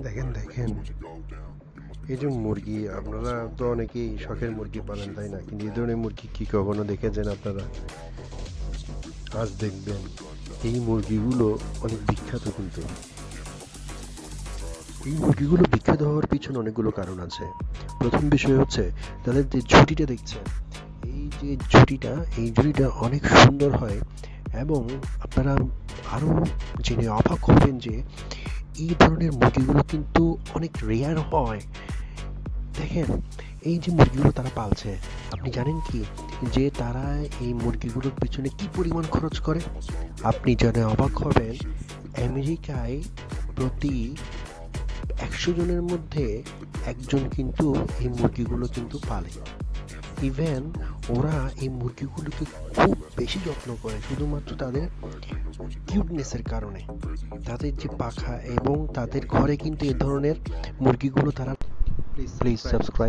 দেখেন দেখেন এই যে মুরগি, আপনারা তো অনেকেই শখের মুরগি পালেন তাই না? কিন্তু এই ধরনের মুরগি কি কখনো দেখেছেন আপনারা? আজ দেখবেন এই মুরগিগুলো অনেক বিখ্যাত। কিন্তু এই মুরগিগুলো বিখ্যাত হওয়ার পিছনে অনেকগুলো কারণ আছে। প্রথম বিষয় হচ্ছে তাদের যে ঝুঁটিটা দেখছেন, এই যে ঝুঁটিটা, এই ঝুঁটিটা অনেক সুন্দর হয়। এবং আপনারা আরও জেনে অবাক হবেন যে এই ধরনের মুরগিগুলো কিন্তু অনেক রেয়ার হয়। দেখেন, এই যে মুরগিগুলো তারা পালছে, আপনি জানেন কি যে তারা এই মুরগিগুলোর পেছনে কি পরিমাণ খরচ করে? আপনি জেনে অবাক হবেন, আমেরিকায় প্রতি ১০০ জনের মধ্যে একজন কিন্তু এই মুরগিগুলো কিন্তু পালে। ইভেন ওরা এই মুরগিগুলোকে খুব বেশি যত্ন করে শুধুমাত্র তাদের কিউটনেসের কারণে। তাদের যে পাখা এবং তাদের ঘরে কিন্তু এ ধরনের মুরগিগুলো তারা প্লিজ সাবস্ক্রাইব